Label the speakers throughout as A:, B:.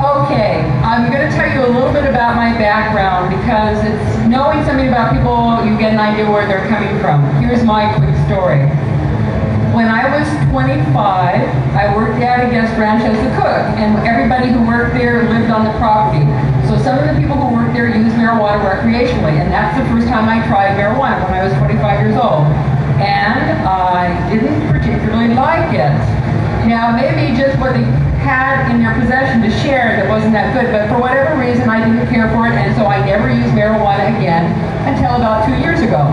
A: Okay, I'm going to tell you a little bit about my background because it's knowing something about people, you get an idea where they're coming from. Here's my quick story. When I was 25, I worked at a guest ranch as a cook, and everybody who worked there lived on the property. So some of the people who worked there used marijuana recreationally, and that's the first time I tried marijuana when I was 25 years old. And I didn't particularly like it. Now, maybe just what they had in their possession to share that wasn't that good, but for whatever reason I didn't care for it, and so I never used marijuana again until about 2 years ago.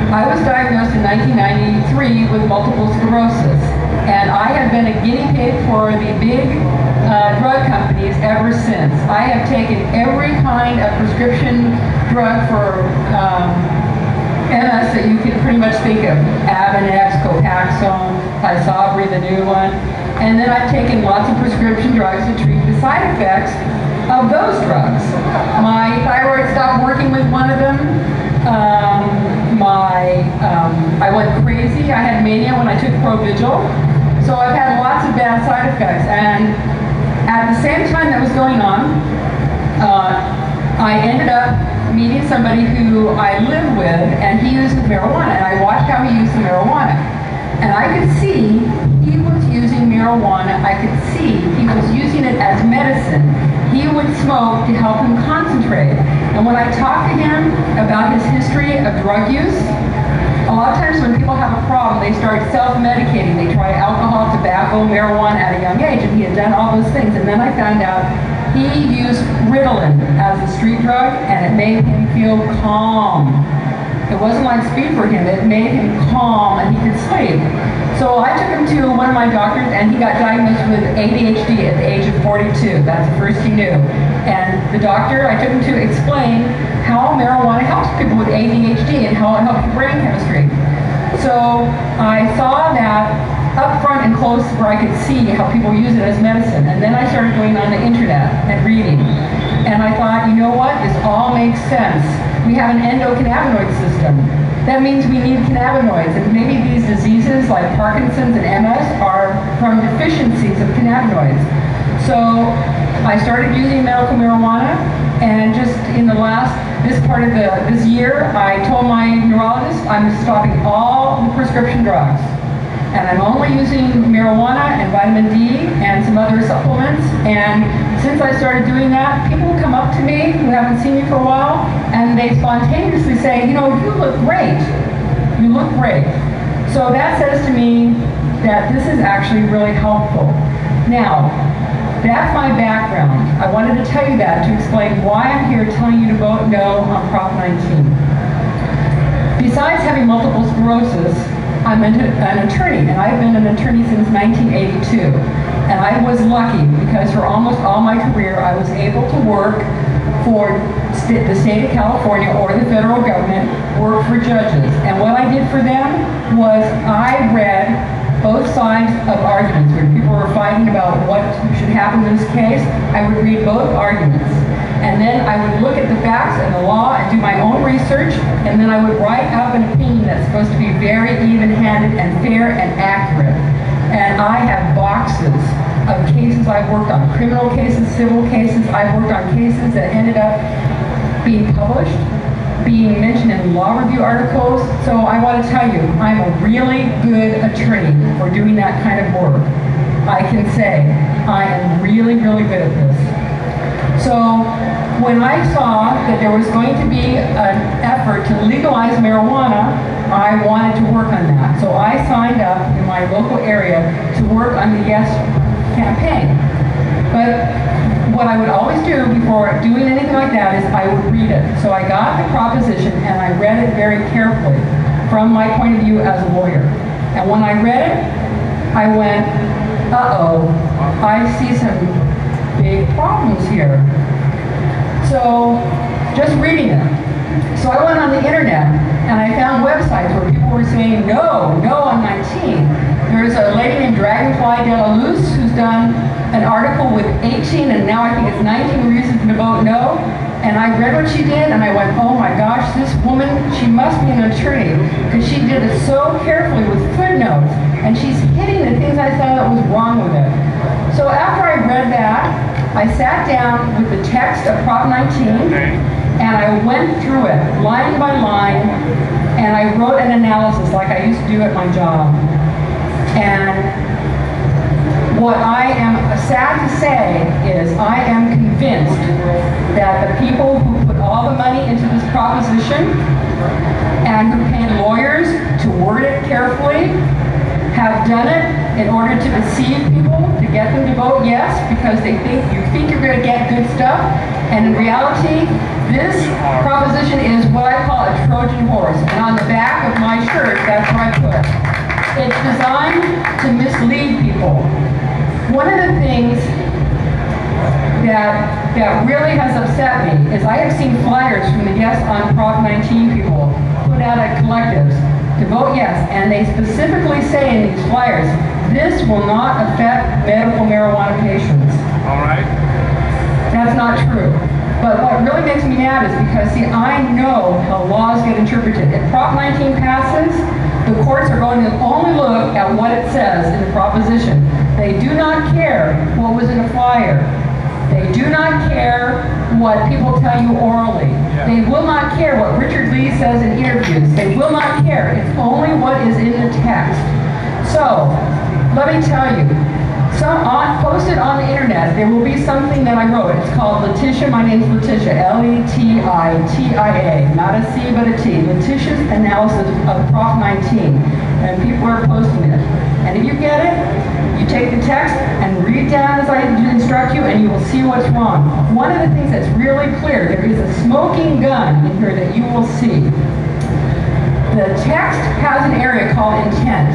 A: I was diagnosed in 1993 with multiple sclerosis, and I have been a guinea pig for the big drug companies ever since. I have taken every kind of prescription drug for MS that you can pretty much think of. Avonex, Copaxone, Tysabri, the new one. And then I've taken lots of prescription drugs to treat the side effects of those drugs. My thyroid stopped working with one of them. I went crazy. I had mania when I took Provigil. So I've had lots of bad side effects. And at the same time that was going on, I ended up meeting somebody who I live with, and he uses marijuana, and I watched how he used the marijuana. And I could see he was using marijuana. I could see he was using it as medicine. He would smoke to help him concentrate. And when I talked to him about his history of drug use, a lot of times when people have a problem, they start self-medicating. They try alcohol, tobacco, marijuana at a young age, and he had done all those things. And then I found out he used Ritalin as a street drug, and it made him feel calm. It wasn't like speed for him, it made him calm and he could sleep. So I took him to one of my doctors, and he got diagnosed with ADHD at the age of 42. That's the first he knew. And the doctor, I took him to explain how marijuana helps people with ADHD and how it helps brain chemistry. So I saw that up front and close where I could see how people use it as medicine. And then I started going on the internet and reading. And I thought, you know what, this all makes sense. We have an endocannabinoid system. That means we need cannabinoids, and maybe these diseases like Parkinson's and MS are from deficiencies of cannabinoids. So I started using medical marijuana, and just in this part of this year, I told my neurologist I'm stopping all the prescription drugs. And I'm only using marijuana and vitamin D and some other supplements. And since I started doing that, people come up to me who haven't seen me for a while, and they spontaneously say, you know, you look great. You look great. So that says to me that this is actually really helpful. Now, that's my background. I wanted to tell you that to explain why I'm here telling you to vote no on Prop 19. Besides having multiple sclerosis, I'm an attorney, and I've been an attorney since 1982. And I was lucky because for almost all my career I was able to work for the state of California or the federal government, work for judges. And what I did for them was I read both sides of arguments. When people were fighting about what should happen in this case, I would read both arguments. And then I would look at the facts and the law and do my own research, and then I would write up an opinion that's supposed to be very even-handed and fair and accurate. And I have boxes of cases I've worked on, criminal cases, civil cases. I've worked on cases that ended up being published, being mentioned in law review articles. So I want to tell you, I'm a really good attorney for doing that kind of work. I can say I am really, really good at this. So when I saw that there was going to be an effort to legalize marijuana, I wanted to work on that. So I signed up in my local area to work on the Yes campaign. But what I would always do before doing anything like that is I would read it. So I got the proposition and I read it very carefully from my point of view as a lawyer. And when I read it, I went, uh-oh, I see some big problems here. So just reading it. So I went on the internet and I found websites where people were saying no on 19. There's a lady named Dragonfly Delaluz who's done an article with 18 and now I think it's 19 reasons to vote no. And I read what she did and I went, oh my gosh, this woman, she must be an attorney because she did it so carefully with footnotes and she's hitting the things I thought that was wrong with it. So after I read that, I sat down with the text of Prop 19, and I went through it line by line, and I wrote an analysis like I used to do at my job. And what I am sad to say is I am convinced that the people who put all the money into this proposition and who paid lawyers to word it carefully have done it in order to deceive people, to get them to vote yes, because they think you're going to get good stuff. And in reality, this proposition is what I call a Trojan horse. And on the back of my shirt, that's what I put. It's designed to mislead people. One of the things that really has upset me is I have seen flyers from the Yes on Prop 19 people put out at collectives to vote yes, and they specifically say in these flyers, this will not affect medical marijuana patients.
B: All right.
A: That's not true. But what really makes me mad is because, see, I know how laws get interpreted. If Prop 19 passes, the courts are going to only look at what it says in the proposition. They do not care what was in a flyer. They do not care what people tell you orally. They will not care what Richard Lee says in interviews. They will not care. It's only what is in the text. So, let me tell you, posted on the internet, there will be something that I wrote. It's called Letitia. My name's Letitia, L-E-T-I-T-I-A, not a C but a T. Letitia's analysis of Prop 19, and people are posting it. And if you get it, you take the text and read down as I instruct you, and you will see what's wrong. One of the things that's really clear, there is a smoking gun in here that you will see. The text has an area called intent,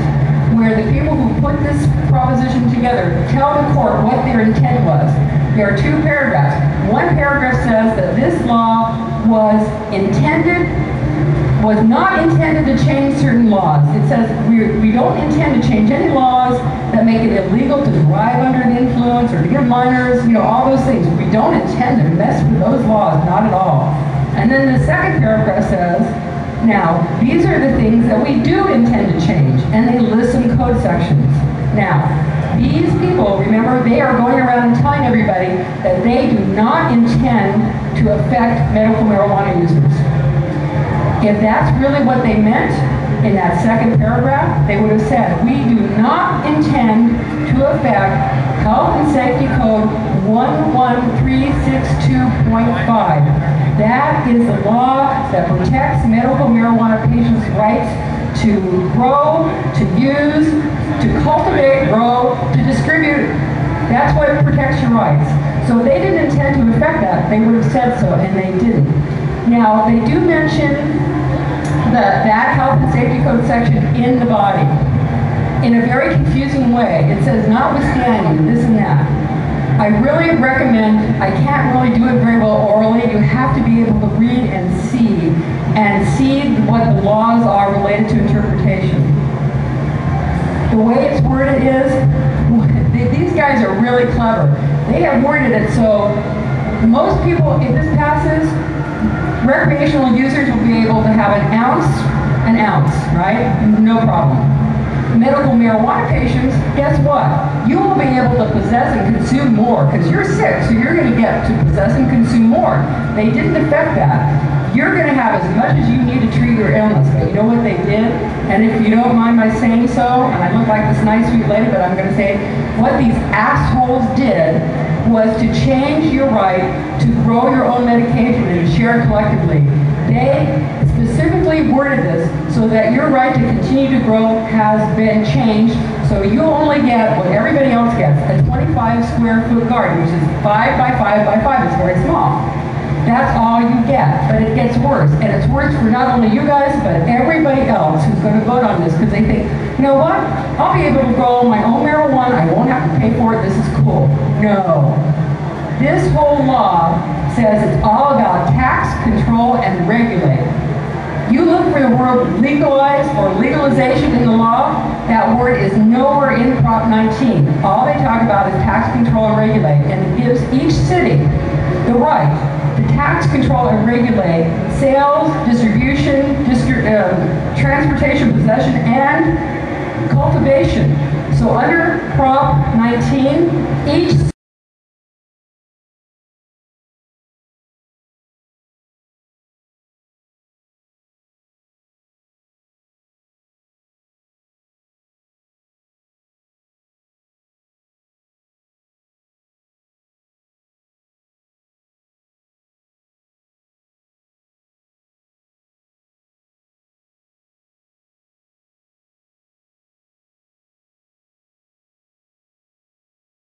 A: where the people who put this proposition together tell the court what their intent was. There are two paragraphs. One paragraph says that this law was not intended to change certain laws. It says we don't intend to change any laws that make it illegal to drive under the influence or to give minors, all those things. We don't intend to mess with those laws, not at all. And then the second paragraph says, now, these are the things that we do intend to change, and they list some code sections. Now, these people, remember, they are going around and telling everybody that they do not intend to affect medical marijuana users. If that's really what they meant in that second paragraph, they would have said, we do not intend to affect Health and Safety Code 11362.5. That is the law that protects medical marijuana patients' rights to grow, to use, to cultivate, grow, to distribute. That's what protects your rights. So if they didn't intend to affect that, they would have said so, and they didn't. Now, they do mention that Health and Safety Code section in the body in a very confusing way. It says, notwithstanding this and that. I really recommend, I can't really do it very well orally, you have to be able to read and see what the laws are related to interpretation. The way it's worded is, these guys are really clever. They have worded it so most people, if this passes, recreational users will be able to have an ounce, right? No problem. Medical marijuana patients, guess what? You will be able to possess and consume more because you're sick, so you're going to get to possess and consume more. They didn't affect that. You're going to have as much as you need to treat your illness, but you know what they did? And if you don't mind my saying so, and I look like this nice sweet lady, but I'm going to say, what these assholes did was to change your right to grow your own medication and to share it collectively. They specifically worded this so that your right to continue to grow has been changed, so you only get what everybody else gets, a 25 square foot garden, which is 5 by 5 by 5, it's very small. That's all you get, but it gets worse, and it's worse for not only you guys, but everybody else who's going to vote on this, because they think, you know what, I'll be able to grow my own marijuana, I won't have to pay for it, this is cool. No. This whole law says it's all about tax, control, and regulate. You look for the word legalize or legalization in the law, that word is nowhere in Prop 19. All they talk about is tax, control, and regulate, and it gives each city the right to tax, control, and regulate sales, distribution, transportation, possession, and cultivation. So under Prop 19, each